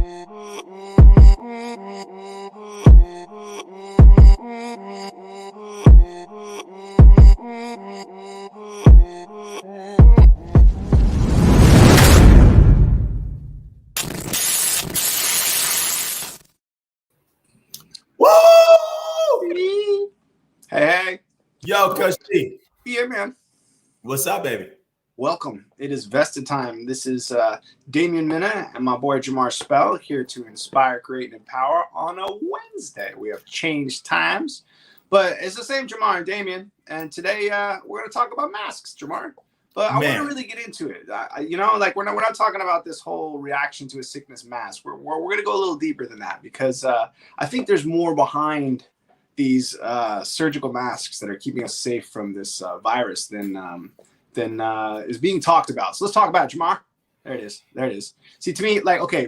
Hey. Yo, Coach T. Yeah, man. What's up, baby? Welcome. It is vested time. This is Damian Minna and my boy Jamar Spell here to inspire, create, and empower on a Wednesday. We have changed times, but it's the same Jamar and Damian. And today we're going to talk about masks, Jamar. But I want to really get into it. We're not talking about this whole reaction to a sickness mask. We're going to go a little deeper than that because I think there's more behind these surgical masks that are keeping us safe from this virus than is being talked about. So let's talk about it, Jamar. There it is. See, to me,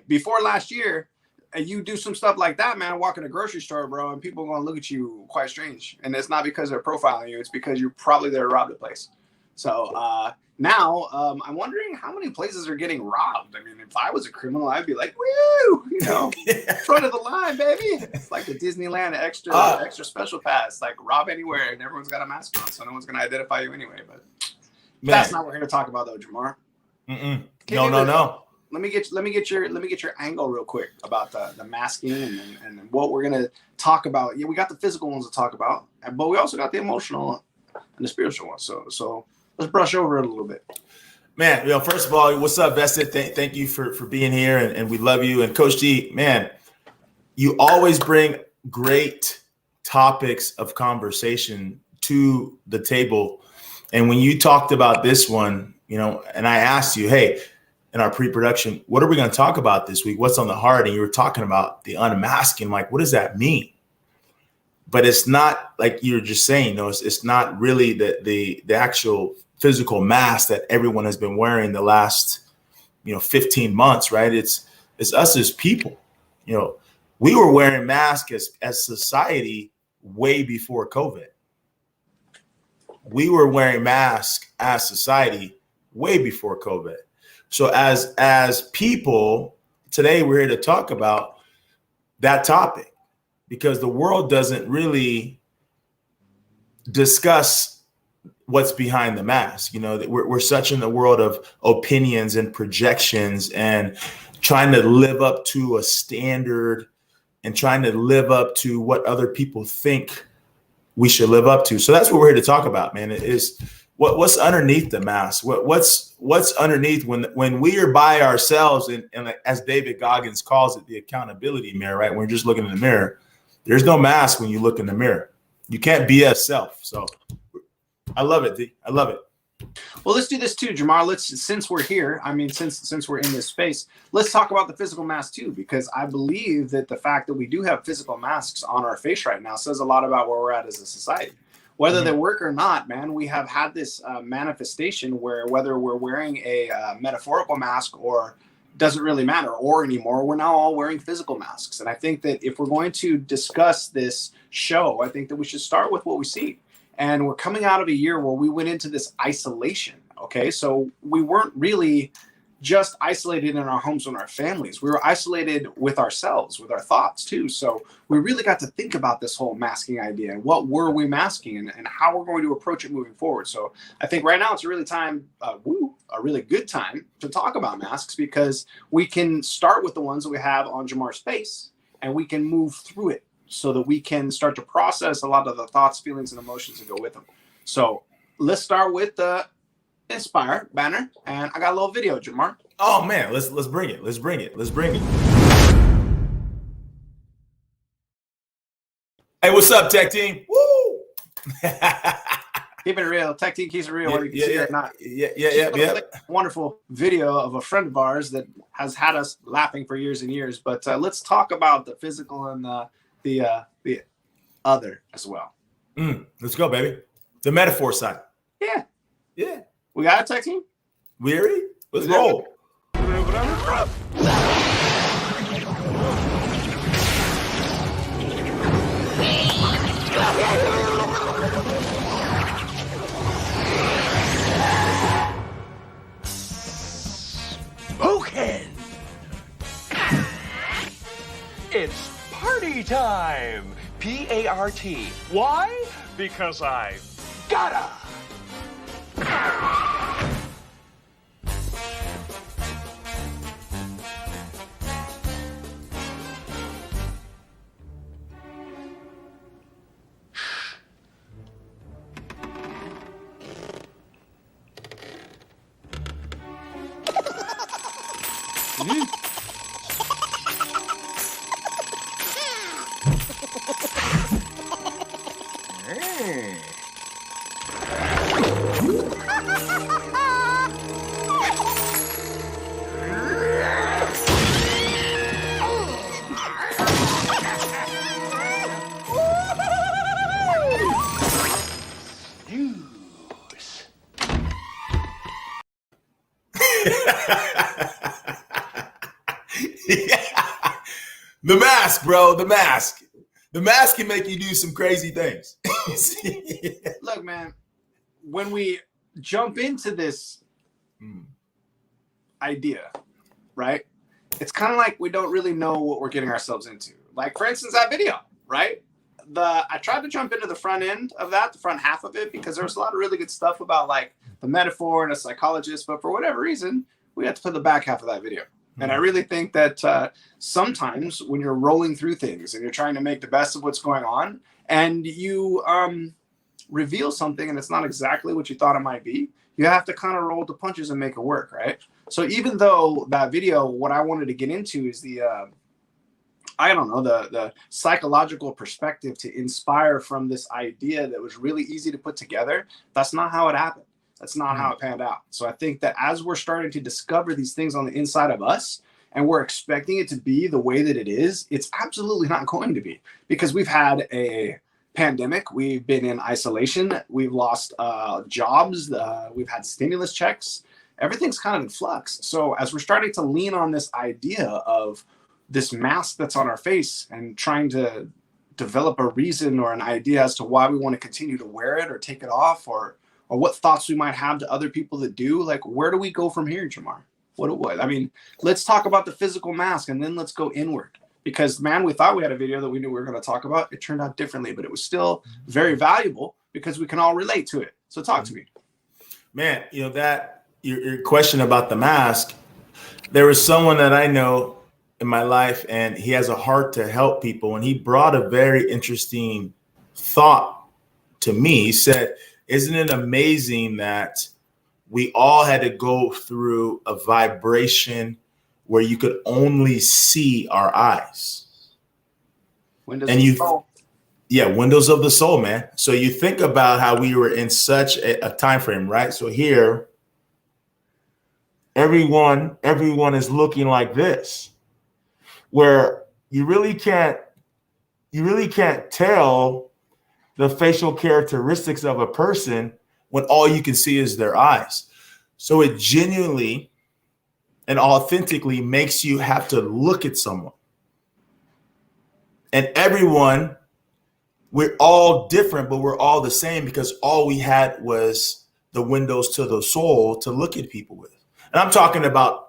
before last year, you do some stuff like that, man, walk in a grocery store, bro, and people are going to look at you quite strange. And it's not because they're profiling you. It's because you're probably there to rob the place. So now I'm wondering how many places are getting robbed. I mean, if I was a criminal, I'd be like, woo, front of the line, baby. It's like the Disneyland extra special pass, like rob anywhere, and everyone's got a mask on, so no one's going to identify you anyway. But that's not what we're here to talk about, though, Jamar. No. Let me get your angle real quick about the masking and what we're going to talk about. Yeah, we got the physical ones to talk about, but we also got the emotional and the spiritual ones. So let's brush over it a little bit. Man, first of all, what's up, Vested? Thank you for being here, and we love you. And Coach G, man, you always bring great topics of conversation to the table. And when you talked about this one, and I asked you, hey, in our pre-production, what are we going to talk about this week? What's on the heart? And you were talking about the unmasking. Like, what does that mean? But it's not like you're just saying, it's not really the actual physical mask that everyone has been wearing the last, 15 months, right? It's us as people. We were wearing masks as society way before COVID. We were wearing masks as society way before COVID. So as people, today we're here to talk about that topic because the world doesn't really discuss what's behind the mask. We're such in the world of opinions and projections and trying to live up to a standard and trying to live up to what other people think we should live up to. So that's what we're here to talk about, man. It is what's underneath the mask. What's underneath when we are by ourselves and as David Goggins calls it, the accountability mirror, right? When we're just looking in the mirror, there's no mask when you look in the mirror. You can't BS self. So I love it, D. I love it. Well, let's do this too, Jamar. Since we're here, since we're in this space, let's talk about the physical mask too, because I believe that the fact that we do have physical masks on our face right now says a lot about where we're at as a society. Whether they work or not, man, we have had this manifestation where whether we're wearing a metaphorical mask or doesn't really matter or anymore, we're now all wearing physical masks. And I think that if we're going to discuss this show, I think that we should start with what we see. And we're coming out of a year where we went into this isolation. Okay, so we weren't really just isolated in our homes and our families. We were isolated with ourselves, with our thoughts too. So we really got to think about this whole masking idea and what were we masking and how we're going to approach it moving forward. So I think right now it's a really good time to talk about masks because we can start with the ones that we have on Jamar's face and we can move through it so that we can start to process a lot of the thoughts, feelings, and emotions that go with them. So let's start with the Inspire banner, and I got a little video, Jamar. Oh man, let's bring it. Let's bring it. Hey, what's up, tech team? Woo! Keep it real. Tech team keeps it real, whether you can see it or not. Yeah. Wonderful video of a friend of ours that has had us laughing for years and years. But let's talk about the physical and the other as well. Let's go, baby. The metaphor side. Yeah. We got a tech team? We ready? Let's roll. Spoken. It's party time. P-A-R-T. Why? Because I gotta. The mask, bro. The mask. The mask can make you do some crazy things. Look, man, when we jump into this idea, right? It's kind of like we don't really know what we're getting ourselves into. Like, for instance, that video, right? I tried to jump into the front end of that, the front half of it, because there was a lot of really good stuff about like the metaphor and a psychologist, but for whatever reason, we had to put the back half of that video. And I really think that sometimes when you're rolling through things and you're trying to make the best of what's going on, and you reveal something and it's not exactly what you thought it might be, you have to kind of roll the punches and make it work, right? So even though that video, what I wanted to get into is the psychological perspective to inspire from this idea that was really easy to put together. That's not how it happened. That's not how it panned out. So I think that as we're starting to discover these things on the inside of us and we're expecting it to be the way that it is, it's absolutely not going to be, because we've had a pandemic. We've been in isolation. We've lost jobs. We've had stimulus checks. Everything's kind of in flux. So as we're starting to lean on this idea of this mask that's on our face and trying to develop a reason or an idea as to why we want to continue to wear it or take it off, or what thoughts we might have to other people that do, like, where do we go from here, Jamar? I mean, let's talk about the physical mask and then let's go inward, because man, we thought we had a video that we knew we were going to talk about. It turned out differently, but it was still very valuable because we can all relate to it. So talk to me, man. You know, that your question about the mask, there was someone that I know in my life and he has a heart to help people. And he brought a very interesting thought to me. He said, isn't it amazing that we all had to go through a vibration where you could only see our eyes? Windows of the soul. Yeah, windows of the soul, man. So you think about how we were in such a time frame, right? So here, everyone is looking like this, where you really can't tell the facial characteristics of a person when all you can see is their eyes. So it genuinely and authentically makes you have to look at someone. And everyone, we're all different, but we're all the same because all we had was the windows to the soul to look at people with. And I'm talking about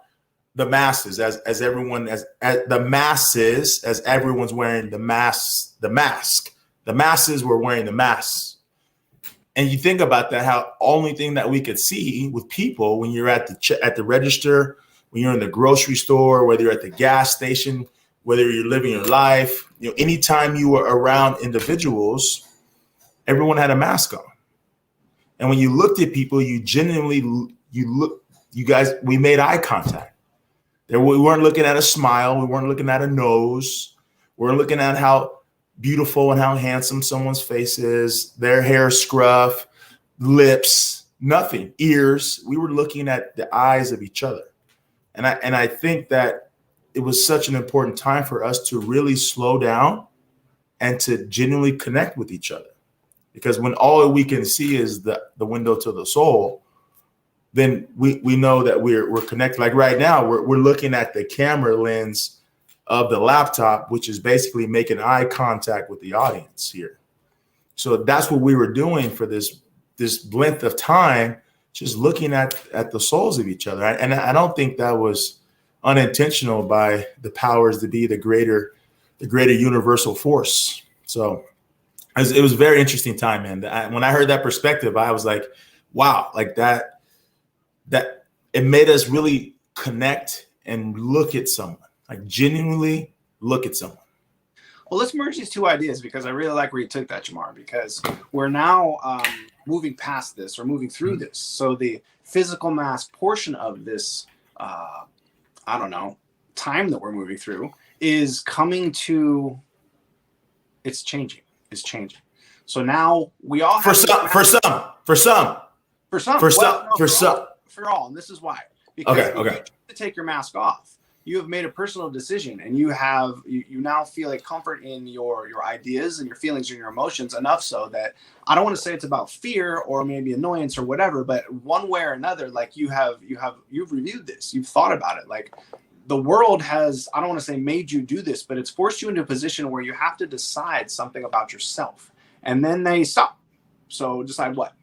the masses as everyone's wearing the mask. The masses were wearing the masks. And you think about that, how only thing that we could see with people when you're at the register, when you're in the grocery store, whether you're at the gas station, whether you're living your life, you know, anytime you were around individuals, everyone had a mask on. And when you looked at people, we made eye contact. We weren't looking at a smile. We weren't looking at a nose. We weren't looking at how beautiful and how handsome someone's face is, their hair scruff, lips, nothing, ears. We were looking at the eyes of each other. And I think that it was such an important time for us to really slow down and to genuinely connect with each other. Because when all we can see is the window to the soul, then we know that we're connected. Like right now, we're looking at the camera lens of the laptop, which is basically making eye contact with the audience here. So that's what we were doing for this length of time, just looking at the souls of each other. And I don't think that was unintentional by the powers that be, the greater the greater universal force. So it was a very interesting time, man. When I heard that perspective, I was like, wow, like that it made us really connect and look at someone, like genuinely look at someone. Well, let's merge these two ideas because I really like where you took that, Jamar, because we're now moving past this or moving through this. So the physical mask portion of this, time that we're moving through is coming to, it's changing. So now we all have for all, and this is why. Because if you choose to take your mask off, you have made a personal decision, and you now feel a comfort in your ideas and your feelings and your emotions enough so that I don't want to say it's about fear or maybe annoyance or whatever, but one way or another, like you've reviewed this, you've thought about it. Like the world has, I don't want to say made you do this, but it's forced you into a position where you have to decide something about yourself, and then they stop. So decide what?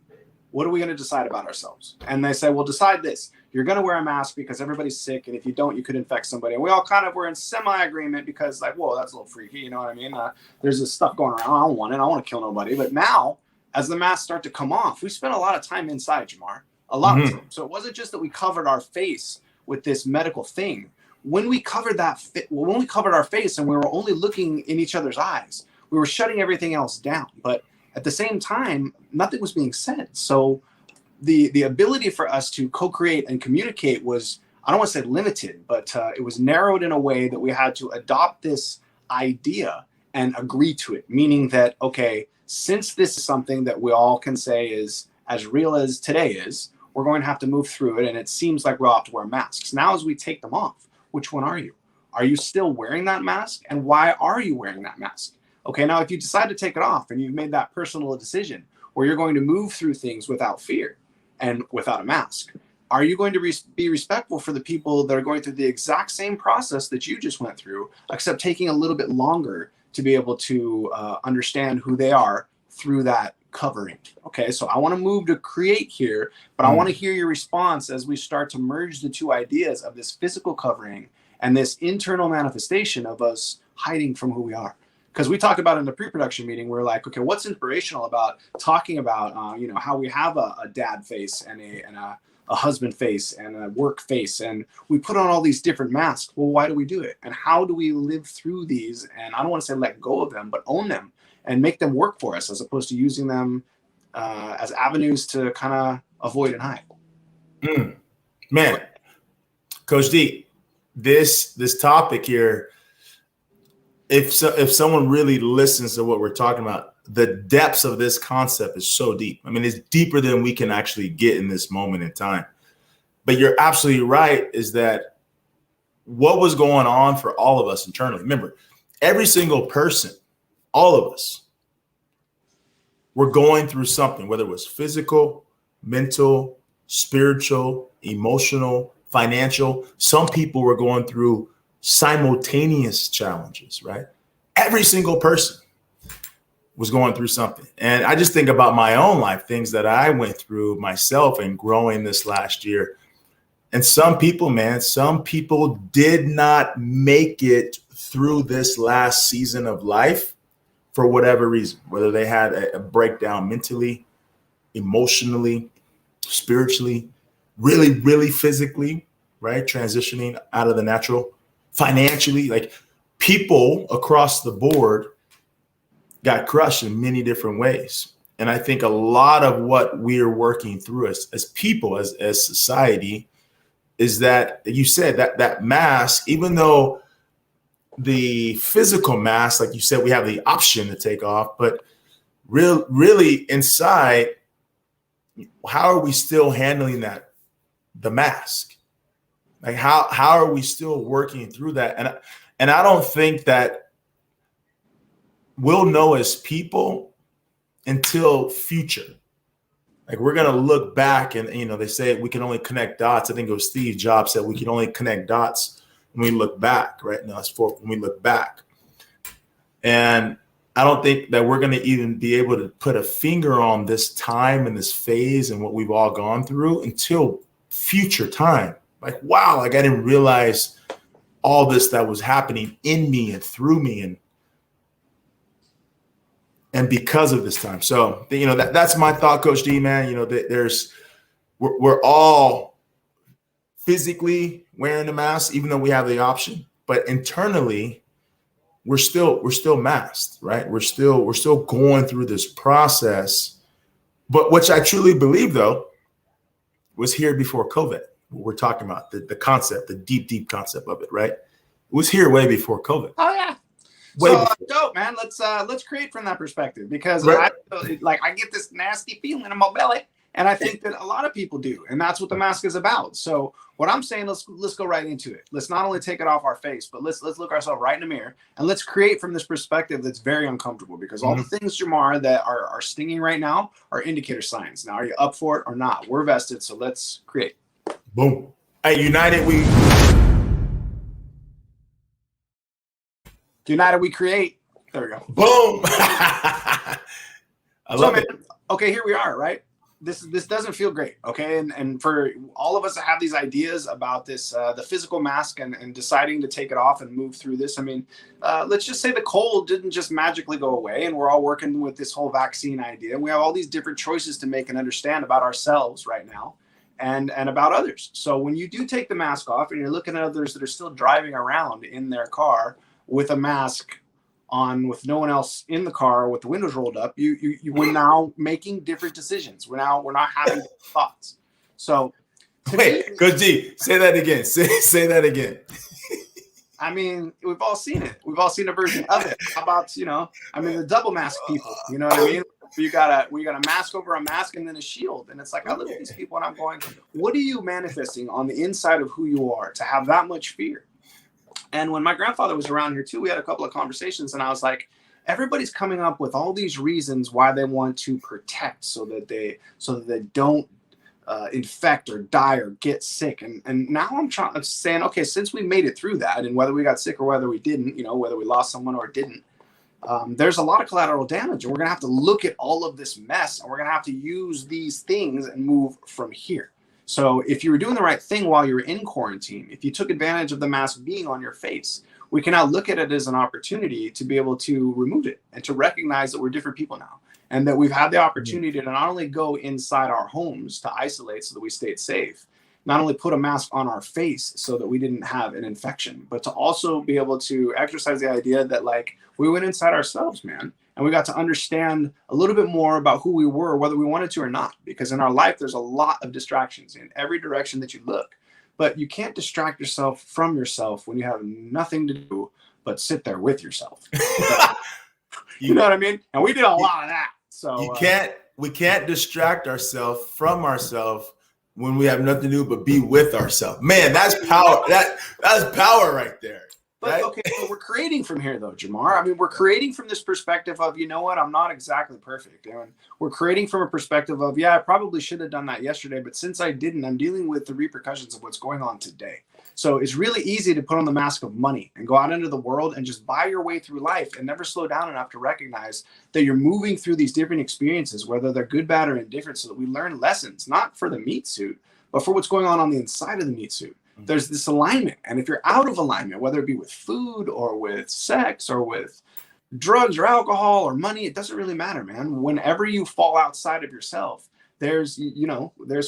What are we going to decide about ourselves? And they say, well, decide this. You're going to wear a mask because everybody's sick. And if you don't, you could infect somebody. And we all kind of were in semi-agreement because like, whoa, that's a little freaky. You know what I mean? There's this stuff going around. I don't want it. I don't want to kill nobody. But now, as the masks start to come off, we spent a lot of time inside, Jamar. A lot of time. So it wasn't just that we covered our face with this medical thing. When we covered our face and we were only looking in each other's eyes, we were shutting everything else down. But at the same time, nothing was being said. So the ability for us to co-create and communicate was, I don't want to say limited, but it was narrowed in a way that we had to adopt this idea and agree to it. Meaning that, okay, since this is something that we all can say is as real as today is, we're going to have to move through it. And it seems like we'll have to wear masks. Now, as we take them off, which one are you? Are you still wearing that mask? And why are you wearing that mask? Okay, now if you decide to take it off and you've made that personal decision where you're going to move through things without fear and without a mask, are you going to be respectful for the people that are going through the exact same process that you just went through, except taking a little bit longer to be able to understand who they are through that covering? Okay, so I want to move to create here, but I want to hear your response as we start to merge the two ideas of this physical covering and this internal manifestation of us hiding from who we are. Because we talked about in the pre-production meeting, we're like, okay, what's inspirational about talking about, how we have a dad face and a husband face and a work face, and we put on all these different masks. Well, why do we do it? And how do we live through these? And I don't want to say let go of them, but own them and make them work for us, as opposed to using them as avenues to kind of avoid and hide. Man, Coach D, this topic here, if someone really listens to what we're talking about, the depths of this concept is so deep. I mean, it's deeper than we can actually get in this moment in time. But you're absolutely right, is that what was going on for all of us internally. Remember, every single person, all of us, were going through something, whether it was physical, mental, spiritual, emotional, financial. Some people were going through simultaneous challenges, right? Every single person was going through something. And I just think about my own life, things that I went through myself and growing this last year. And some people did not make it through this last season of life for whatever reason, whether they had a breakdown mentally, emotionally, spiritually, really, really physically, right? Transitioning out of the natural, financially, like people across the board got crushed in many different ways. And I think a lot of what we're working through as people, as society, is that you said that mask, even though the physical mask, like you said, we have the option to take off, but really inside, how are we still handling the mask? Like how are we still working through that? And I don't think that we'll know as people until future. Like we're gonna look back and they say we can only connect dots. I think it was Steve Jobs said we can only connect dots when we look back, right? Now it's for when we look back. And I don't think that we're gonna even be able to put a finger on this time and this phase and what we've all gone through until future time. Like, wow, like I didn't realize all this that was happening in me and through me. And and because of this time. So, you know, that's my thought, Coach D, man. You know, we're all physically wearing a mask, even though we have the option, but internally, we're still masked, right? We're still going through this process. But which I truly believe, though, was here before COVID. What we're talking about, the concept, the deep concept of it, right? It was here way before COVID. Oh yeah. Way So before. dope, man. Let's create from that perspective, because Right. I get this nasty feeling in my belly, and I think that a lot of people do, and that's what the mask is about. So what I'm saying, let's go right into it. Let's not only take it off our face, but let's look ourselves right in the mirror, and let's create from this perspective that's very uncomfortable, because all the things, Jamar, that are stinging right now are indicator signs. Now, are you up for it or not? We're vested, so let's create. Boom. Hey, United we create. There we go. Boom. I love it. Okay, here we are, right? This doesn't feel great, okay? And for all of us to have these ideas about this, the physical mask, and deciding to take it off and move through this. I mean, let's just say the cold didn't just magically go away, and we're all working with this whole vaccine idea. And we have all these different choices to make and understand about ourselves right now, and about others. So when you do take the mask off and you're looking at others that are still driving around in their car with a mask on, with no one else in the car with the windows rolled up, we're now making different decisions. We're not having thoughts. So wait, Coach G, say that again. Say that again. I mean, we've all seen it. We've all seen a version of it. How about, the double mask people, you know what I mean? We got a mask over a mask and then a shield. And it's like, I look at these people and I'm going, what are you manifesting on the inside of who you are to have that much fear? And when my grandfather was around here too, we had a couple of conversations, and I was like, everybody's coming up with all these reasons why they want to protect, so that they don't infect or die or get sick. And now I'm saying, okay, since we made it through that, and whether we got sick or whether we didn't, whether we lost someone or didn't, there's a lot of collateral damage, and we're gonna have to look at all of this mess, and we're gonna have to use these things and move from here. So if you were doing the right thing while you were in quarantine, if you took advantage of the mask being on your face, we can now look at it as an opportunity to be able to remove it and to recognize that we're different people now, and that we've had the opportunity to not only go inside our homes to isolate so that we stayed safe, not only put a mask on our face so that we didn't have an infection, but to also be able to exercise the idea that, like, we went inside ourselves, man. And we got to understand a little bit more about who we were, whether we wanted to or not. Because in our life, there's a lot of distractions in every direction that you look. But you can't distract yourself from yourself when you have nothing to do but sit there with yourself. You know what I mean? And we did a lot of that. So we can't distract ourselves from ourselves when we have nothing to do but be with ourselves. Man, that's power. That's power right there. But right? Okay, but we're creating from here, though, Jamar. I mean, we're creating from this perspective of, you know what, I'm not exactly perfect. And we're creating from a perspective of, yeah, I probably should have done that yesterday, but since I didn't, I'm dealing with the repercussions of what's going on today. So it's really easy to put on the mask of money and go out into the world and just buy your way through life and never slow down enough to recognize that you're moving through these different experiences, whether they're good, bad, or indifferent, so that we learn lessons, not for the meat suit, but for what's going on the inside of the meat suit. There's this alignment. And if you're out of alignment, whether it be with food or with sex or with drugs or alcohol or money, it doesn't really matter, man. Whenever you fall outside of yourself, there's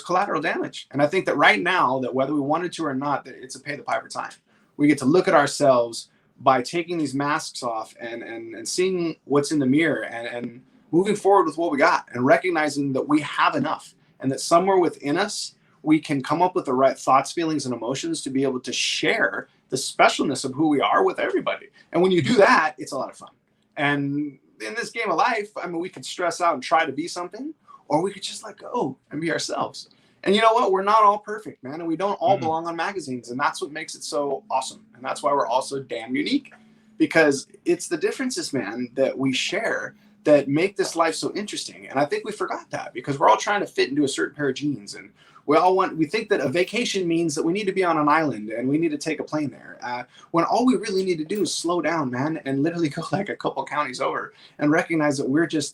collateral damage. And I think that right now, that whether we wanted to or not, that it's a pay the piper time. We get to look at ourselves by taking these masks off and seeing what's in the mirror and moving forward with what we got, and recognizing that we have enough, and that somewhere within us, we can come up with the right thoughts, feelings, and emotions to be able to share the specialness of who we are with everybody. And when you do that, it's a lot of fun. And in this game of life, I mean, we could stress out and try to be something, or we could just let go and be ourselves. And you know what? We're not all perfect, man. And we don't all belong on magazines. And that's what makes it so awesome. And that's why we're also damn unique, because it's the differences, man, that we share that make this life so interesting. And I think we forgot that, because we're all trying to fit into a certain pair of jeans. And we think that a vacation means that we need to be on an island and we need to take a plane there. When all we really need to do is slow down, man, and literally go like a couple counties over and recognize that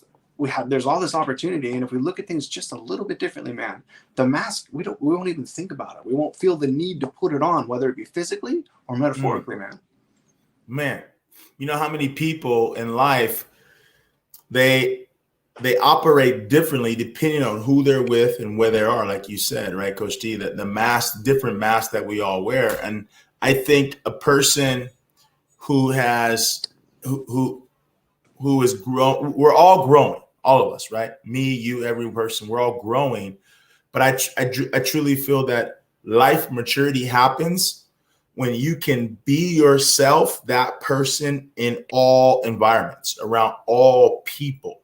there's all this opportunity. And if we look at things just a little bit differently, man, the mask, we won't even think about it. We won't feel the need to put it on, whether it be physically or metaphorically, man. Man, you know how many people in life, they operate differently depending on who they're with and where they are, like you said, right, Coach T, that the mask, different masks that we all wear. And I think a person who is grown, we're all growing, all of us, right? Me, you, every person, we're all growing. But I truly feel that life maturity happens when you can be yourself, that person, in all environments, around all people,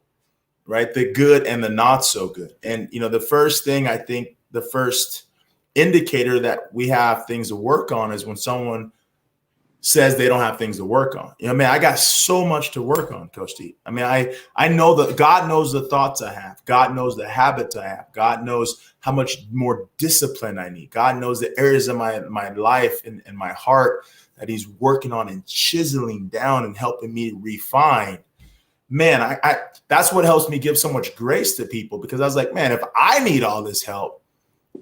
right? The good and the not so good. And, the first thing, I think the first indicator that we have things to work on is when someone says they don't have things to work on. Man, I got so much to work on, Coach T. I mean, I know that God knows the thoughts I have. God knows the habits I have. God knows how much more discipline I need. God knows the areas of my life and my heart that he's working on and chiseling down and helping me refine. Man, I that's what helps me give so much grace to people, because I was like, man, if I need all this help,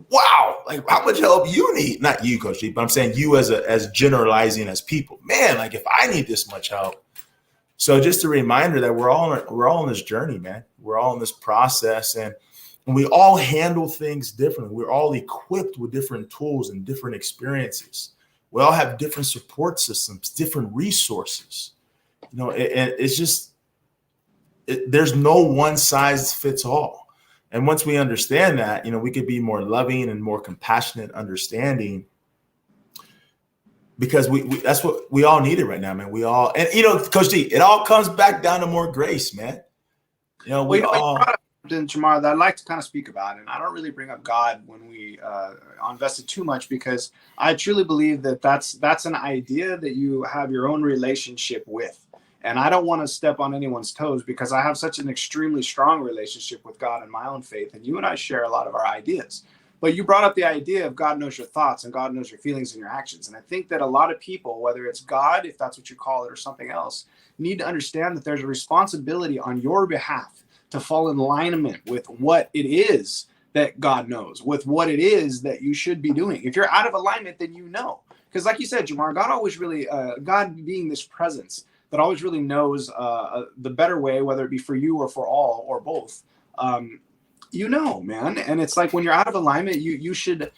wow, like how much help you need? Not you, Coach G, but I'm saying you as generalizing as people. Man, like if I need this much help. So just a reminder that we're all on this journey, man. We're all in this process, and we all handle things differently. We're all equipped with different tools and different experiences. We all have different support systems, different resources. It's just there's no one size fits all. And once we understand that, we could be more loving and more compassionate, understanding, because we that's what we all need it right now, man. We all, and Coach D, it all comes back down to more grace, man. We all. Jamar, that I'd like to kind of speak about, and I don't really bring up God when we on VESTED too much, because I truly believe that that's an idea that you have your own relationship with. And I don't want to step on anyone's toes, because I have such an extremely strong relationship with God and my own faith. And you and I share a lot of our ideas. But you brought up the idea of God knows your thoughts and God knows your feelings and your actions. And I think that a lot of people, whether it's God, if that's what you call it, or something else, need to understand that there's a responsibility on your behalf to fall in alignment with what it is that God knows, with what it is that you should be doing. If you're out of alignment, then because like you said, Jamar, God always really, God being this presence that always really knows the better way, whether it be for you or for all or both, man. And it's like when you're out of alignment, you should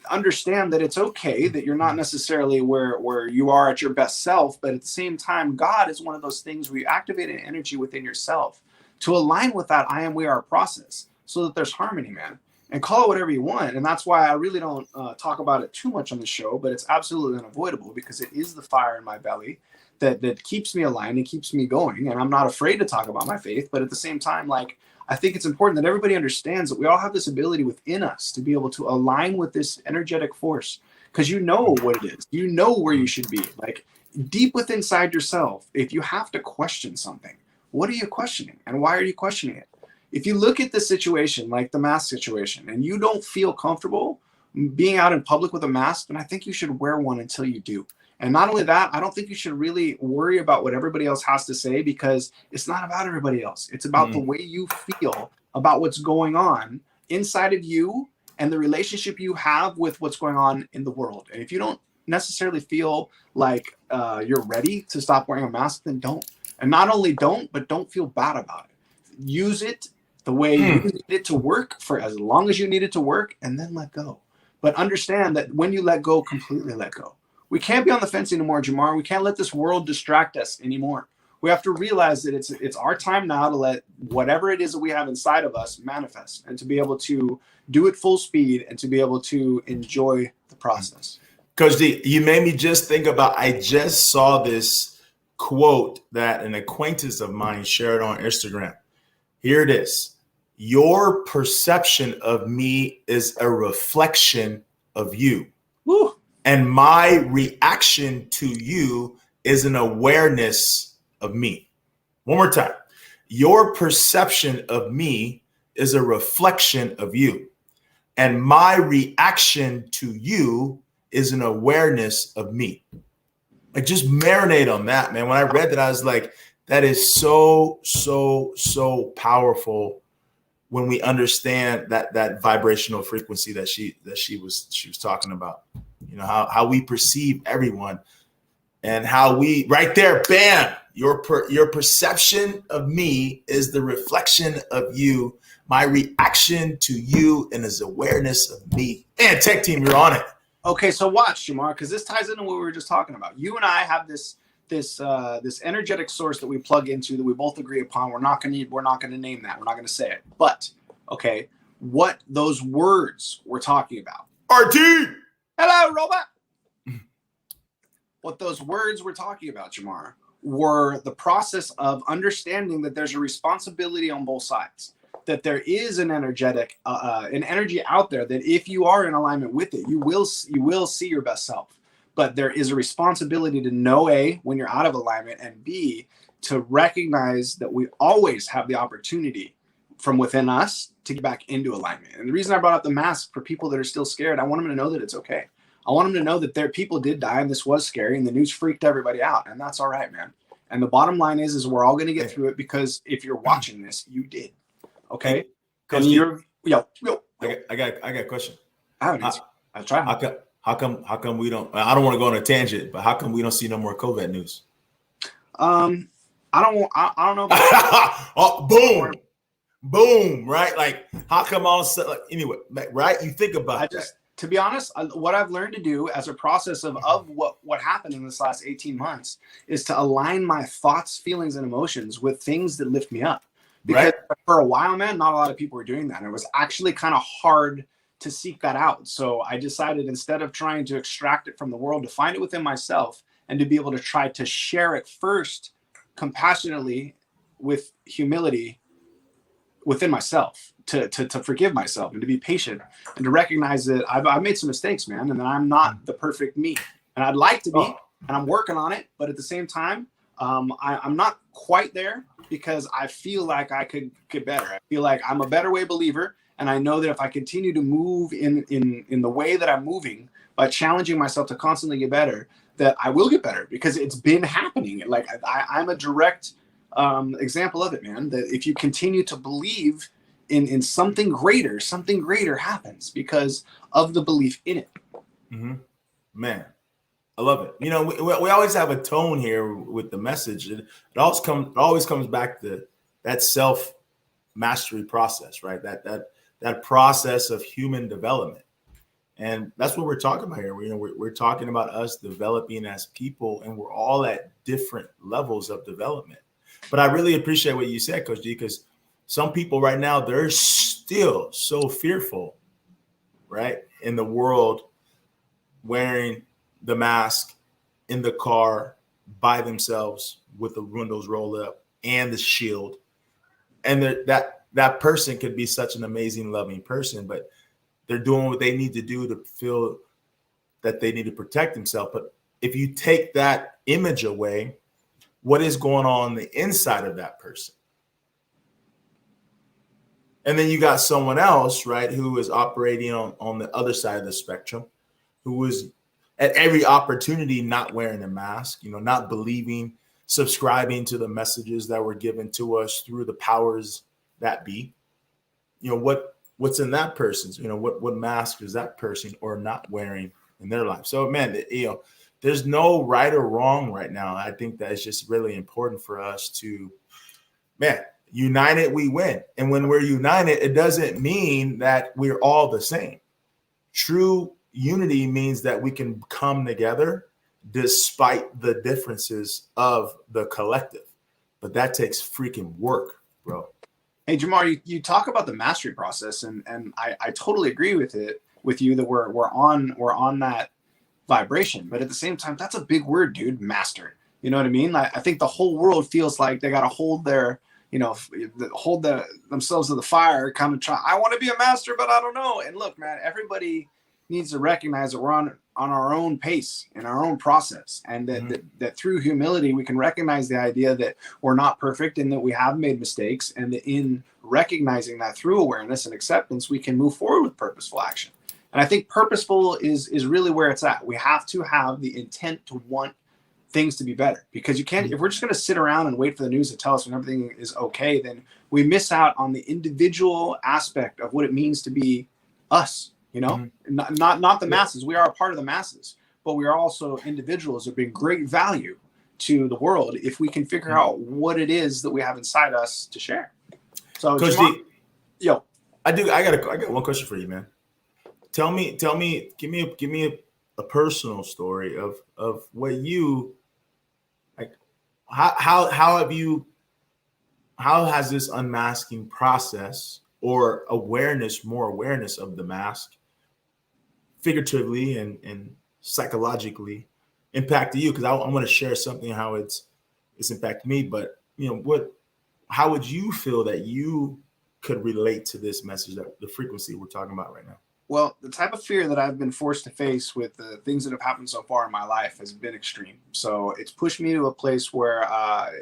understand that it's okay that you're not necessarily where you are at your best self. But at the same time, God is one of those things where you activate an energy within yourself to align with that I am, we are process, so that there's harmony, man. And call it whatever you want. And that's why I really don't talk about it too much on the show, but it's absolutely unavoidable, because it is the fire in my belly that keeps me aligned and keeps me going. And I'm not afraid to talk about my faith. But at the same time, I think it's important that everybody understands that we all have this ability within us to be able to align with this energetic force, because you know what it is. You know where you should be. Like deep within inside yourself, if you have to question something, what are you questioning? And why are you questioning it? If you look at the situation, like the mask situation, and you don't feel comfortable being out in public with a mask, then I think you should wear one until you do. And not only that, I don't think you should really worry about what everybody else has to say, because it's not about everybody else. It's about the way you feel about what's going on inside of you and the relationship you have with what's going on in the world. And if you don't necessarily feel like you're ready to stop wearing a mask, then don't. And not only don't, but don't feel bad about it. Use it the way you need it to work for as long as you need it to work, and then let go. But understand that when you let go, completely let go. We can't be on the fence anymore, Jamar. We can't let this world distract us anymore. We have to realize that it's our time now to let whatever it is that we have inside of us manifest, and to be able to do it full speed, and to be able to enjoy the process. Coach D, you made me just think about, I just saw this quote that an acquaintance of mine shared on Instagram. Here it is. Your perception of me is a reflection of you. Woo. And my reaction to you is an awareness of me. One more time. Your perception of me is a reflection of you. And my reaction to you is an awareness of me. Like, just marinate on that, man. When I read that, I was like, that is so, so, so powerful when we understand that vibrational frequency that she was talking about. How we perceive everyone. and how we right there, bam, your perception of me is the reflection of you. My reaction to you and his awareness of me. And tech team, you're on it. Okay, so watch, Jamar, because this ties into what we were just talking about. You and I have this energetic source that we plug into that we both agree upon. We're not gonna name that. We're not gonna say it. But okay, what those words we're talking about. RT. Hello, robot. What those words we're talking about, Jamar, were the process of understanding that there's a responsibility on both sides. That there is an energetic, an energy out there that if you are in alignment with it, you will see your best self. But there is a responsibility to know A, when you're out of alignment, and B, to recognize that we always have the opportunity from within us to get back into alignment. And the reason I brought up the mask for people that are still scared, I want them to know that it's okay. I want them to know that their people did die and this was scary and the news freaked everybody out. And that's all right, man. And the bottom line is we're all going to get through it because if you're watching this, you did. Okay. Coach, you're, I got a question. I have an answer. I'll try. How come we don't, I don't want to go on a tangent, but how come we don't see no more COVID news? I don't know. Oh, boom. Right. Like how come all of a sudden, like, anyway, right. You think about that. To be honest, what I've learned to do as a process of what happened in this last 18 months is to align my thoughts, feelings, and emotions with things that lift me up. Because for a while, man, not a lot of people were doing that. And it was actually kind of hard to seek that out. So I decided instead of trying to extract it from the world, to find it within myself and to be able to try to share it first compassionately with humility within myself, to forgive myself and to be patient and to recognize that I've made some mistakes, man, and that I'm not the perfect me. And I'd like to be, and I'm working on it. But at the same time, I'm not quite there because I feel like I could get better. I feel like I'm a better way believer. And I know that if I continue to move in the way that I'm moving by challenging myself to constantly get better, that I will get better because it's been happening. Like I'm a direct example of it, man, that if you continue to believe in something greater happens because of the belief in it. Mm-hmm. Man, I love it. You know, we always have a tone here with the message. It always comes back to that self mastery process, right? That process of human development. And that's what we're talking about here. We're talking about us developing as people, and we're all at different levels of development. But I really appreciate what you said, Coach D, because some people right now, they're still so fearful, right? In the world, wearing the mask in the car by themselves with the windows rolled up and the shield. And that person could be such an amazing, loving person, but they're doing what they need to do to feel that they need to protect themselves. But if you take that image away, what is going on the inside of that person? And then you got someone else, right, who is operating on the other side of the spectrum, who is at every opportunity not wearing a mask, not believing, subscribing to the messages that were given to us through the powers that be. What's in that person's, what mask is that person or not wearing in their life? So, man, there's no right or wrong right now. I think that it's just really important for us to, man, united we win. And when we're united, it doesn't mean that we're all the same. True unity means that we can come together despite the differences of the collective. But that takes freaking work, bro. Hey, Jamar, you talk about the mastery process, and I totally agree with you that we're on that vibration. But at the same time, that's a big word, dude. Master. You know what I mean? I think the whole world feels like they got to hold their, themselves to the fire, kind of try. I want to be a master, but I don't know. And look, man, everybody needs to recognize that we're on our own pace in our own process, and that through humility we can recognize the idea that we're not perfect and that we have made mistakes, and that in recognizing that through awareness and acceptance we can move forward with purposeful action. And I think purposeful is really where it's at. We have to have the intent to want things to be better, because you can't, if we're just going to sit around and wait for the news to tell us when everything is okay, then we miss out on the individual aspect of what it means to be us. Not the masses. We are a part of the masses, but we are also individuals that bring great value to the world if we can figure out what it is that we have inside us to share. So, Coach Jamar, D, yo, I got one question for you, man. Tell me, give me a personal story of what you like. How has this unmasking process or more awareness of the mask, figuratively and psychologically, impacted you? Because I want to share something how it's impacted me. But how would you feel that you could relate to this message, that the frequency we're talking about right now? well, the type of fear that I've been forced to face with the things that have happened so far in my life has been extreme. So it's pushed me to a place where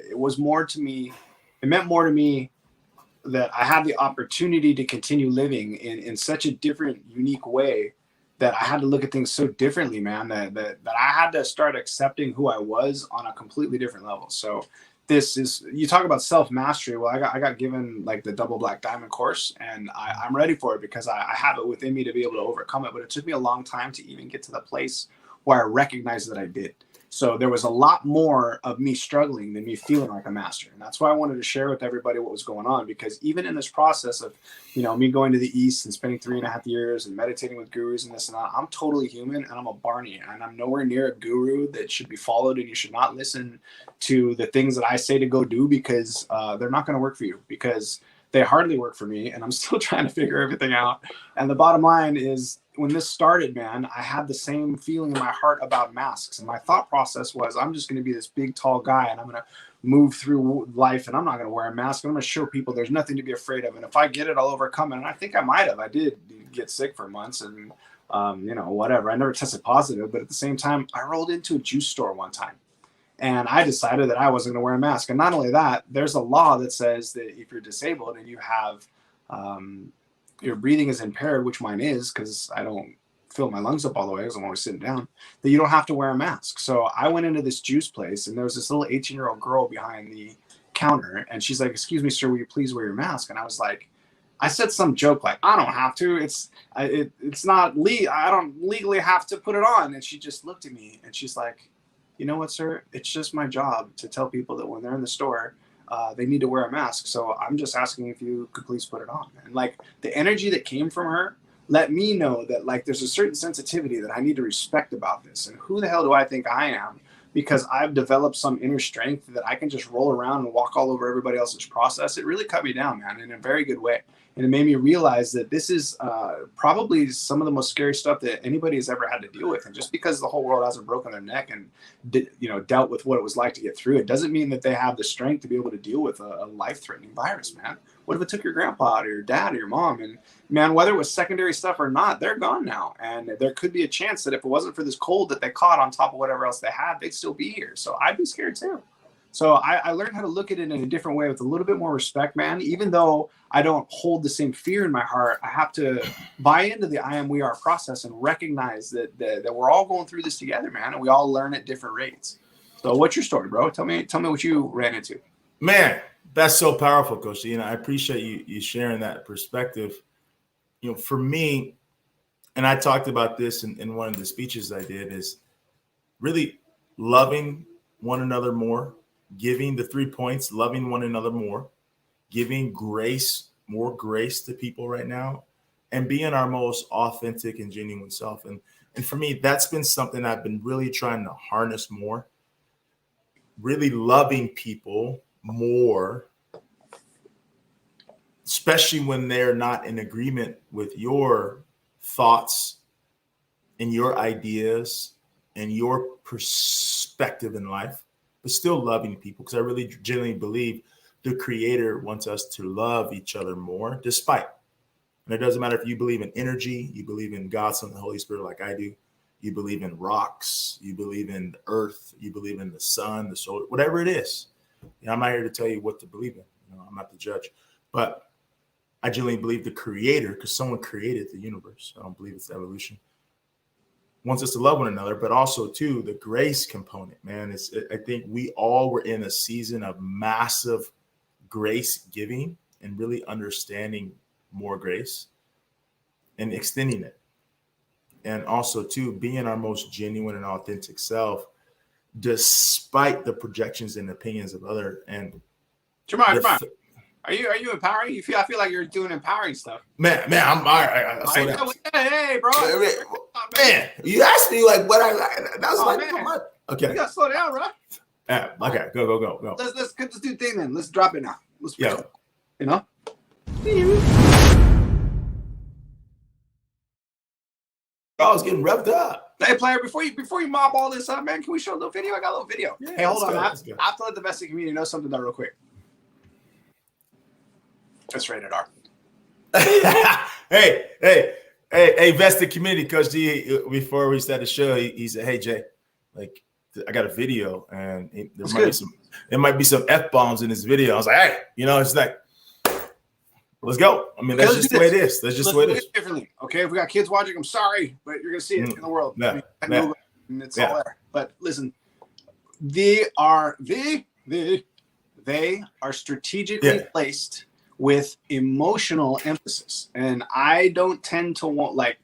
it was more to me. It meant more to me that I had the opportunity to continue living in such a different, unique way that I had to look at things so differently, man, that I had to start accepting who I was on a completely different level. So this is, you talk about self-mastery. Well, I got given like the double black diamond course, and I'm ready for it because I have it within me to be able to overcome it. But it took me a long time to even get to the place where I recognized that I did. So there was a lot more of me struggling than me feeling like a master. And that's why I wanted to share with everybody what was going on, because even in this process of, me going to the East and spending 3.5 years and meditating with gurus and this and that, I'm totally human and I'm a Barney, and I'm nowhere near a guru that should be followed. And you should not listen to the things that I say to go do, because they're not going to work for you, because they hardly work for me. And I'm still trying to figure everything out. And the bottom line is, when this started, man, I had the same feeling in my heart about masks. And my thought process was, I'm just going to be this big, tall guy, and I'm going to move through life, and I'm not going to wear a mask. I'm going to show people there's nothing to be afraid of. And if I get it, I'll overcome it. And I think I might have. I did get sick for months and, whatever. I never tested positive. But at the same time, I rolled into a juice store one time, and I decided that I wasn't going to wear a mask. And not only that, there's a law that says that if you're disabled and you have your breathing is impaired, which mine is, because I don't fill my lungs up all the way because I'm always sitting down, that you don't have to wear a mask. So I went into this juice place, and there was this little 18-year-old girl behind the counter, and she's like, "Excuse me, sir, will you please wear your mask?" And I was like, I said some joke like, "I don't have to. It's not legal. I don't legally have to put it on." And she just looked at me and she's like, "You know what, sir? It's just my job to tell people that when they're in the store, they need to wear a mask. So I'm just asking if you could please put it on." And like the energy that came from her let me know that like there's a certain sensitivity that I need to respect about this. And who the hell do I think I am? Because I've developed some inner strength that I can just roll around and walk all over everybody else's process. It really cut me down, man, in a very good way. And it made me realize that this is probably some of the most scary stuff that anybody has ever had to deal with. And just because the whole world hasn't broken their neck and dealt with what it was like to get through it, doesn't mean that they have the strength to be able to deal with a life-threatening virus, man. What if it took your grandpa or your dad or your mom? And man, whether it was secondary stuff or not, they're gone now. And there could be a chance that if it wasn't for this cold that they caught on top of whatever else they had, they'd still be here. So I'd be scared too. So I learned how to look at it in a different way with a little bit more respect, man. Even though I don't hold the same fear in my heart, I have to buy into the I am, we are process and recognize that we're all going through this together, man. And we all learn at different rates. So what's your story, bro? Tell me what you ran into. Man, that's so powerful, Coach. I appreciate you sharing that perspective. For me, and I talked about this in one of the speeches I did, is really loving one another more, giving the 3 points, loving one another more, giving more grace to people right now, and being our most authentic and genuine self. And for me, that's been something I've been really trying to harness more, really loving people more, especially when they're not in agreement with your thoughts and your ideas and your perspective in life, but still loving people, because I really genuinely believe the Creator wants us to love each other more, despite. And it doesn't matter if you believe in energy, you believe in God, Son, and the Holy Spirit like I do, you believe in rocks, you believe in the earth, you believe in the sun, the soul, whatever it is. I'm not here to tell you what to believe in. I'm not the judge. But I genuinely believe the Creator, because someone created the universe. I don't believe it's evolution. Wants us to love one another, but also too the grace component, man. I think we all were in a season of massive grace giving and really understanding more grace and extending it. and also too being our most genuine and authentic self, despite the projections and opinions of other. And Jamar, are you empowering? I feel like you're doing empowering stuff. Man, I'm all right. Hey, bro. Man, you asked me like what I like. That was okay. You gotta slow down, bro. Okay, go. Let's get this dude thing then. Let's drop it now. Let's go. You know. I was getting revved up. Hey, player, before you mob all this up, man, can we show a little video? I got a little video. Yeah, hey, hold on. I have to let the vested community know something though, real quick. It's rated R. hey, vested community, Coach D. Before we started the show, he said, "Hey, Jay, like I got a video, and there might be some F-bombs in this video." I was like, "Hey, it's like." Let's go. I mean, that's just the way it is. That's just the way it is. Differently, okay? If we got kids watching, I'm sorry, but you're gonna see it in the world. Yeah. And it's all there. But listen, they are strategically placed with emotional emphasis, and I don't tend to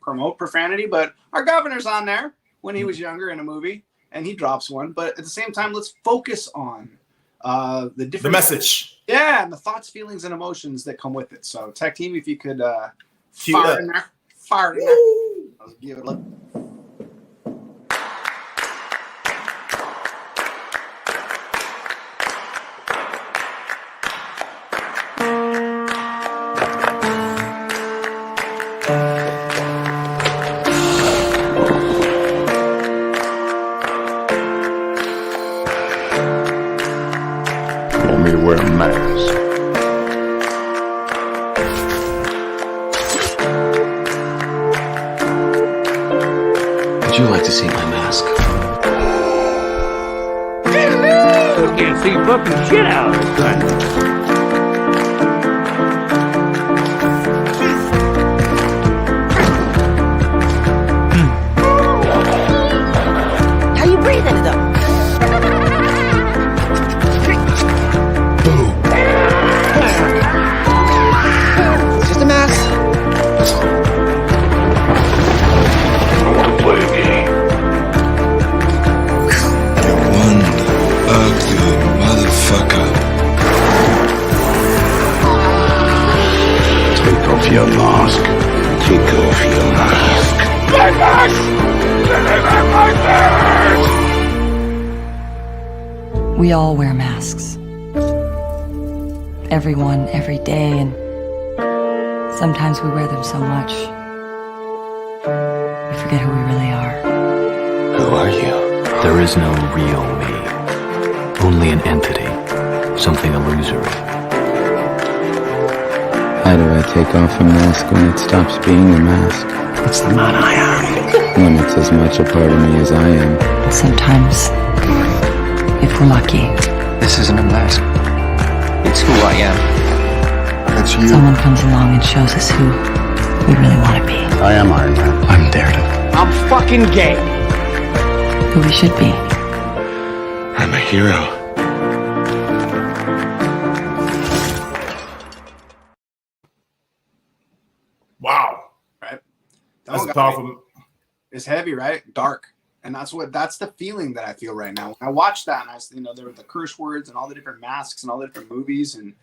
promote profanity, but our governor's on there when he was younger in a movie, and he drops one. But at the same time, let's focus on the message. Yeah, and the thoughts, feelings, and emotions that come with it. So, tech team, if you could fire in there. I'll give it a look. Want me to wear a mask? Would you like to see my mask? Can't see fucking shit out of this thing. How you breathing it up? It's just a mask. I want to play a game. One ugly motherfucker. Take off your mask. Take off your mask. My mask! Deliver my mask! We all wear masks. Everyone, every day, and sometimes we wear them so much we forget who we really are. Who are you? There is no real me. Only an entity. Something illusory. How do I take off a mask when it stops being a mask? It's the man I am. When it's as much a part of me as I am. Sometimes, if we're lucky, This isn't a mask. It's who I am. That's you. someone comes along and shows us who we really want to be, I am Iron Man. I'm Daredevil. I'm fucking gay. who we should be. I'm a hero. Wow. Right? That's powerful. It's heavy, right? Dark. And that's the feeling that I feel right now. When I watched that, and there were the curse words and all the different masks and all the different movies and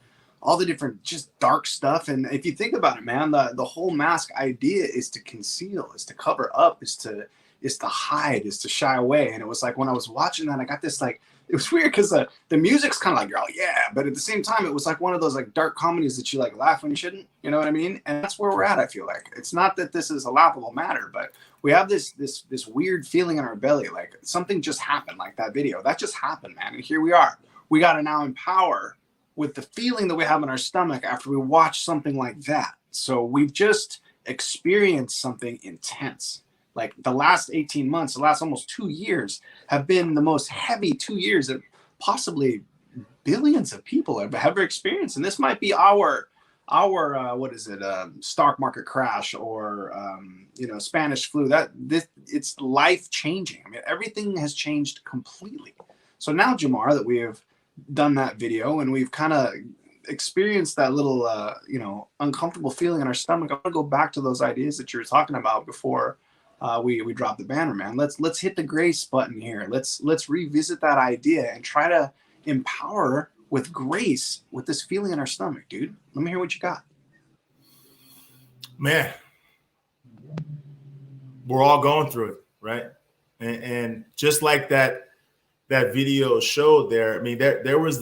all the different just dark stuff. And if you think about it, man, the whole mask idea is to conceal, is to cover up, is to hide, is to shy away. And it was like when I was watching that, I got this it was weird because the music's kind of like, oh yeah, but at the same time, it was like one of those dark comedies that you laugh when you shouldn't. You know what I mean? And that's where we're at. I feel like it's not that this is a laughable matter, but we have this weird feeling in our belly, like something just happened, like that video that just happened, man. And here we are. We got to now empower with the feeling that we have in our stomach after we watch something like that. So we've just experienced something intense. Like the last 18 months, the last almost 2 years have been the most heavy 2 years that possibly billions of people have ever experienced. And this might be our stock market crash or Spanish flu. It's life changing. I mean, everything has changed completely. So now, Jamar, that we have done that video and we've kind of experienced that little uncomfortable feeling in our stomach, I want to go back to those ideas that you were talking about before we drop the banner, man. Let's hit the grace button here. Let's revisit that idea and try to empower with grace with this feeling in our stomach, dude. Let me hear what you got. Man, we're all going through it, right? And just like that video showed there, I mean, there was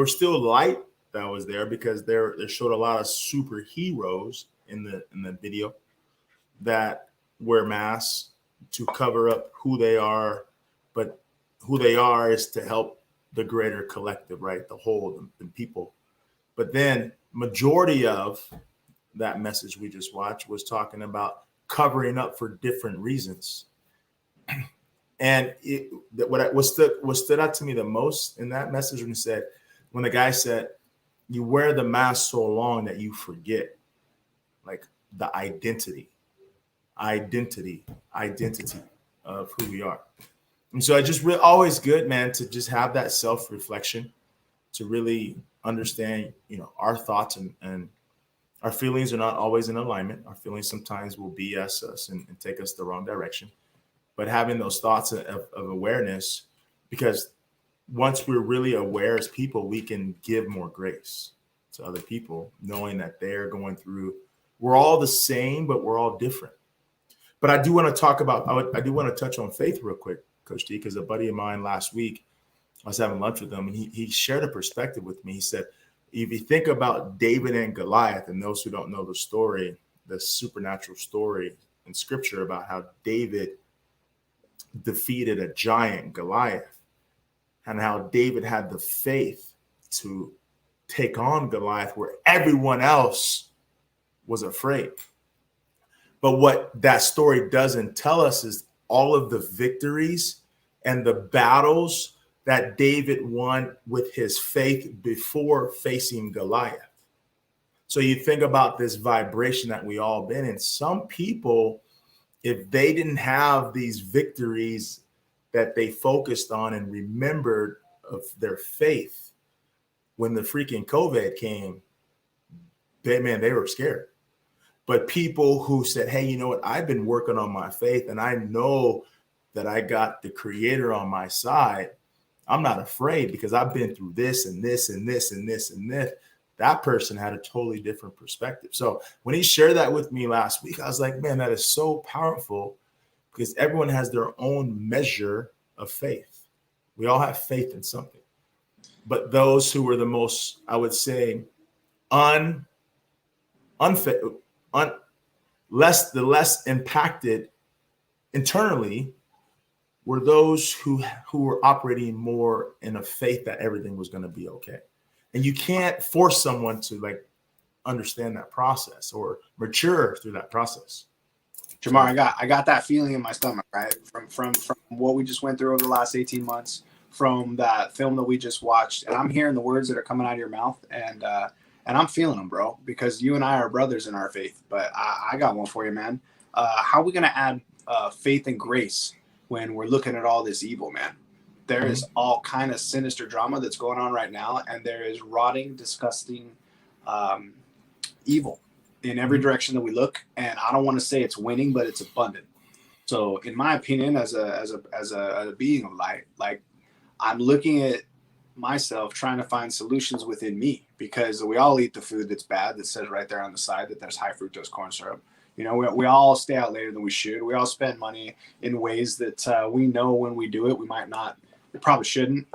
still light that was there, because there showed a lot of superheroes in the video that wear masks to cover up who they are, but who they are is to help the greater collective, right? The whole, the people. But then majority of that message we just watched was talking about covering up for different reasons. And what stood out to me the most in that message when the guy said, you wear the mask so long that you forget, like, the identity of who we are. And so I just always good, man, to just have that self-reflection, to really understand, our thoughts and our feelings are not always in alignment. Our feelings sometimes will BS us and take us the wrong direction. But having those thoughts of awareness, because once we're really aware as people, we can give more grace to other people, knowing that they're going through, we're all the same, but we're all different. But I do want to talk about, I do want to touch on faith real quick, Coach D, because a buddy of mine last week, I was having lunch with him, and he shared a perspective with me. He said, if you think about David and Goliath, and those who don't know the story, the supernatural story in scripture about how David defeated a giant, Goliath, and how David had the faith to take on Goliath where everyone else was afraid. But what that story doesn't tell us is all of the victories and the battles that David won with his faith before facing Goliath. So you think about this vibration that we all been in. Some people, if they didn't have these victories that they focused on and remembered of their faith, when the freaking COVID came, they were scared. But people who said, hey, you know what? I've been working on my faith, and I know that I got the Creator on my side. I'm not afraid because I've been through this and this and this and this and this. That person had a totally different perspective. So when he shared that with me last week, I was like, man, that is so powerful, because everyone has their own measure of faith. We all have faith in something. But those who were the most, I would say, the less impacted internally were those who were operating more in a faith that everything was going to be okay. And you can't force someone to understand that process or mature through that process. Jamar, I got that feeling in my stomach, right? From what we just went through over the last 18 months, from that film that we just watched, and I'm hearing the words that are coming out of your mouth, and I'm feeling them, bro, because you and I are brothers in our faith. But I got one for you, man. How are we going to add faith and grace when we're looking at all this evil, man? There is all kind of sinister drama that's going on right now, and there is rotting, disgusting evil in every direction that we look. And I don't want to say it's winning, but it's abundant. So in my opinion, as a being of light, I'm looking at myself trying to find solutions within me, because we all eat the food that's bad, that says right there on the side that there's high fructose corn syrup. We all stay out later than we should. We all spend money in ways that we know when we do it, we probably shouldn't,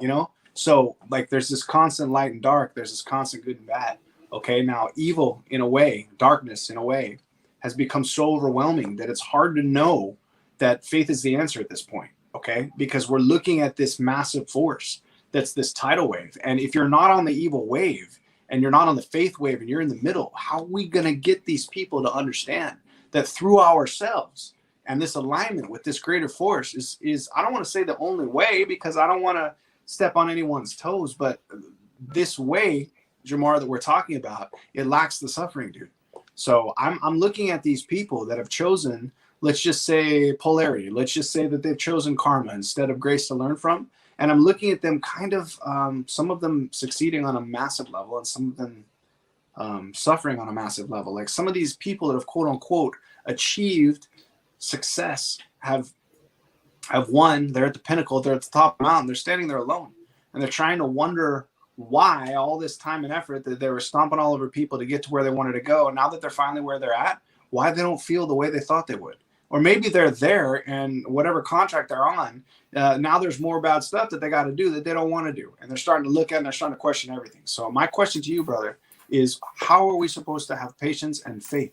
So there's this constant light and dark. There's this constant good and bad. Okay. Now evil in a way, darkness in a way, has become so overwhelming that it's hard to know that faith is the answer at this point. Okay. Because we're looking at this massive force that's this tidal wave. And if you're not on the evil wave and you're not on the faith wave and you're in the middle, how are we going to get these people to understand that through ourselves and this alignment with this greater force is I don't want to say the only way, because I don't want to step on anyone's toes, but this way, Jamar, that we're talking about, it lacks the suffering, dude. So I'm looking at these people that have chosen, let's just say polarity. Let's just say that they've chosen karma instead of grace to learn from. And I'm looking at them kind of, some of them succeeding on a massive level and some of them suffering on a massive level. Like some of these people that have quote unquote achieved success have won. They're at the pinnacle. They're at the top of the mountain. They're standing there alone, and they're trying to wonder why all this time and effort that they were stomping all over people to get to where they wanted to go. And now that they're finally where they're at, why they don't feel the way they thought they would. Or maybe they're there and whatever contract they're on, now there's more bad stuff that they got to do that they don't want to do. And they're starting to look at and they're starting to question everything. So my question to you, brother, is how are we supposed to have patience and faith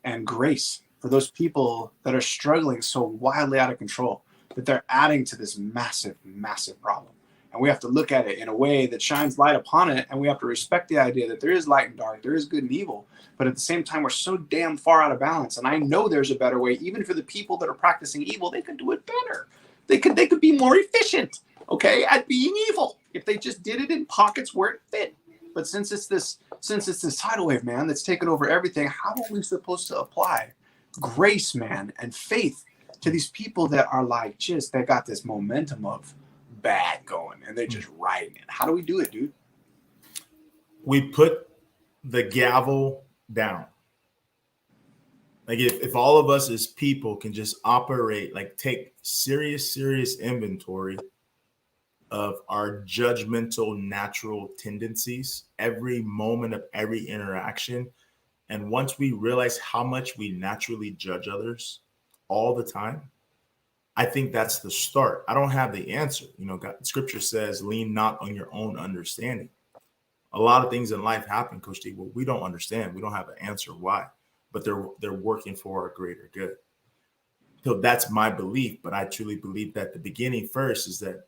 and grace for those people that are struggling so wildly out of control that they're adding to this massive, massive problem? And we have to look at it in a way that shines light upon it. And we have to respect the idea that there is light and dark, there is good and evil. But at the same time, we're so damn far out of balance. And I know there's a better way. Even for the people that are practicing evil, they could do it better. They could be more efficient, okay, at being evil if they just did it in pockets where it fit. But since it's this tidal wave, man, that's taken over everything, how are we supposed to apply grace, man, and faith to these people that are like they got this momentum of bad going and they're just riding it? How do we do it, dude? We put the gavel down. Like if all of us as people can just operate, like take serious inventory of our judgmental natural tendencies, every moment of every interaction. And once we realize how much we naturally judge others all the time, I think that's the start. I don't have the answer. God, scripture says, lean not on your own understanding. A lot of things in life happen, Coach D, well, we don't understand. We don't have an answer why, but they're working for our greater good. So that's my belief. But I truly believe that the beginning first is that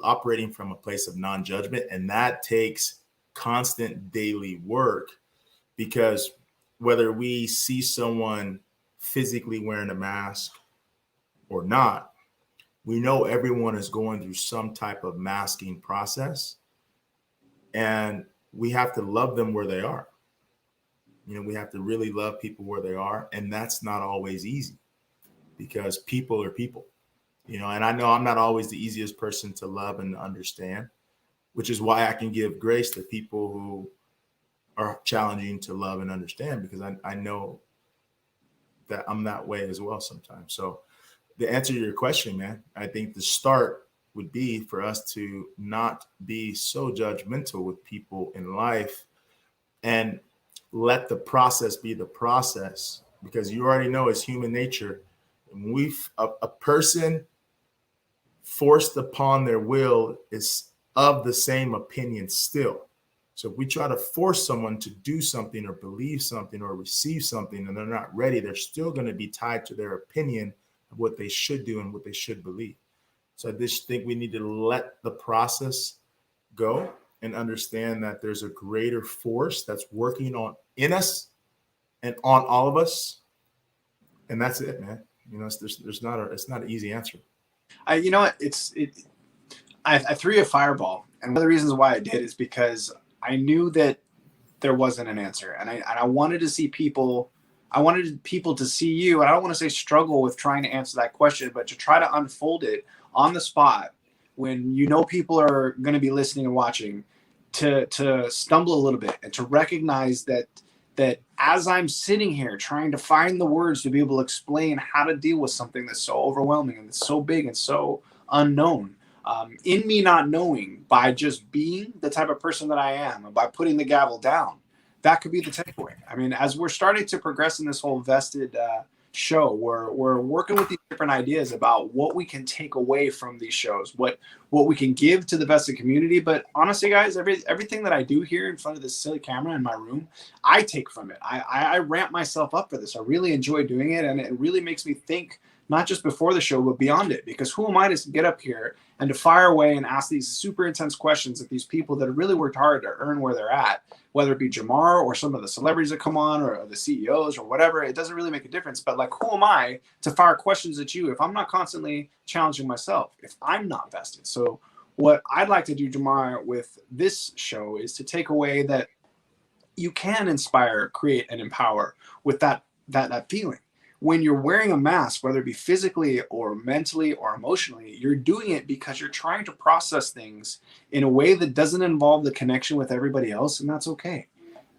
operating from a place of non-judgment, and that takes constant daily work, because whether we see someone physically wearing a mask or not, we know everyone is going through some type of masking process, and we have to love them where they are. We have to really love people where they are, and that's not always easy because people are people, and I know I'm not always the easiest person to love and understand, which is why I can give grace to people who are challenging to love and understand, because I know that I'm that way as well sometimes. So the answer to your question, man, I think the start would be for us to not be so judgmental with people in life and let the process be the process, because you already know it's human nature. A person forced upon their will is of the same opinion still. So if we try to force someone to do something or believe something or receive something and they're not ready, they're still going to be tied to their opinion of what they should do and what they should believe. So I just think we need to let the process go and understand that there's a greater force that's working in us and on all of us. And that's it, man. It's not an easy answer. I threw you a fireball. And one of the reasons why I did is because I knew that there wasn't an answer. And I wanted to see people. I wanted people to see you. And I don't want to say struggle with trying to answer that question, but to try to unfold it on the spot when people are going to be listening and watching, to stumble a little bit and to recognize that as I'm sitting here trying to find the words to be able to explain how to deal with something that's so overwhelming and that's so big and so unknown, in me not knowing, by just being the type of person that I am and by putting the gavel down, that could be the takeaway. I mean, as we're starting to progress in this whole Vested show, we're working with these different ideas about what we can take away from these shows, what we can give to the Vested community. But honestly, guys, everything that I do here in front of this silly camera in my room, I take from it. I ramp myself up for this. I really enjoy doing it, and it really makes me think, not just before the show, but beyond it. Because who am I to get up here and to fire away and ask these super intense questions of these people that have really worked hard to earn where they're at, whether it be Jamar or some of the celebrities that come on or the CEOs or whatever. It doesn't really make a difference. But like, who am I to fire questions at you if I'm not constantly challenging myself, if I'm not vested? So what I'd like to do, Jamar, with this show is to take away that you can inspire, create, and empower with that feeling. When you're wearing a mask, whether it be physically or mentally or emotionally, you're doing it because you're trying to process things in a way that doesn't involve the connection with everybody else, and that's okay.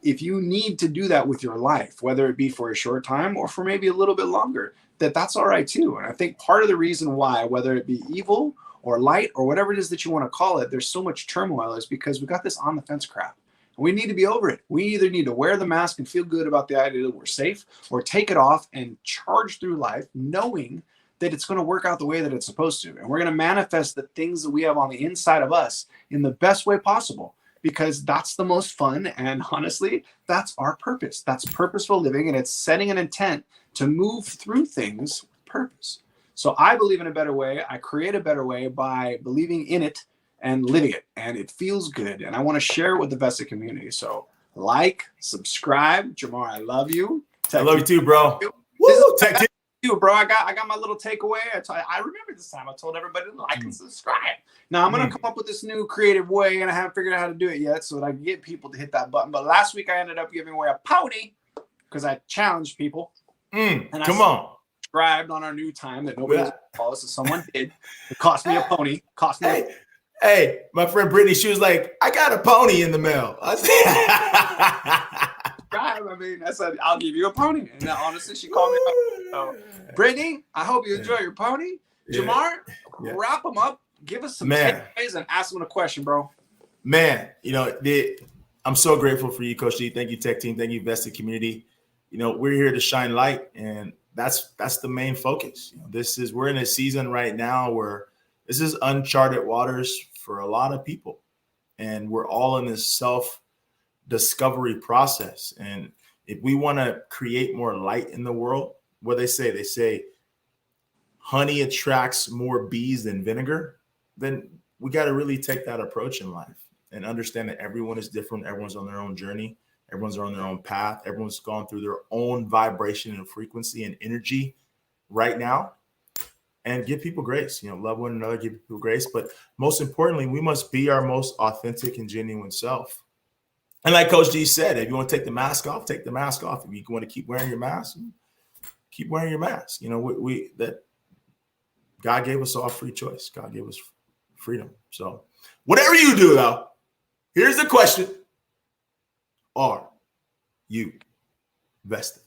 If you need to do that with your life, whether it be for a short time or for maybe a little bit longer, that that's all right too. And I think part of the reason why, whether it be evil or light or whatever it is that you want to call it, there's so much turmoil is because we got this on the fence crap. We need to be over it. We either need to wear the mask and feel good about the idea that we're safe, or take it off and charge through life knowing that it's going to work out the way that it's supposed to. And we're going to manifest the things that we have on the inside of us in the best way possible, because that's the most fun. And honestly, that's our purpose. That's purposeful living. And it's setting an intent to move through things with purpose. So I believe in a better way. I create a better way by believing in it and living it. And it feels good. And I want to share it with the Vested community. So like, subscribe. Jamar, I love you. I love you too, bro. Woo, tech team. You, bro. I got my little takeaway. I remember this time I told everybody to like and subscribe. Now I'm gonna come up with this new creative way, and I haven't figured out how to do it yet, so that I can get people to hit that button. But last week I ended up giving away a pony because I challenged people. And I subscribed on our new time that nobody was gonna follow, so someone did. It cost me a pony. Cost me. Hey, my friend Brittany, she was like, "I got a pony in the mail." I mean, I said, "I'll give you a pony." And honestly, she called me up. So, Brittany, I hope you enjoy your pony. Jamar, wrap them up. Give us some takeaways and ask them a question, bro. Man, I'm so grateful for you, Coach D. Thank you, tech team. Thank you, Vested community. We're here to shine light, and that's the main focus. We're in a season right now where this is uncharted waters for a lot of people, and we're all in this self-discovery process. And if we want to create more light in the world, what they say honey attracts more bees than vinegar, then we got to really take that approach in life and understand that everyone is different. Everyone's on their own journey. Everyone's on their own path. Everyone's gone through their own vibration and frequency and energy right now. And give people grace, love one another, give people grace. But most importantly, we must be our most authentic and genuine self. And like Coach D said, if you want to take the mask off, take the mask off. If you want to keep wearing your mask, keep wearing your mask. That God gave us all free choice. God gave us freedom. So whatever you do, though, here's the question. Are you vested?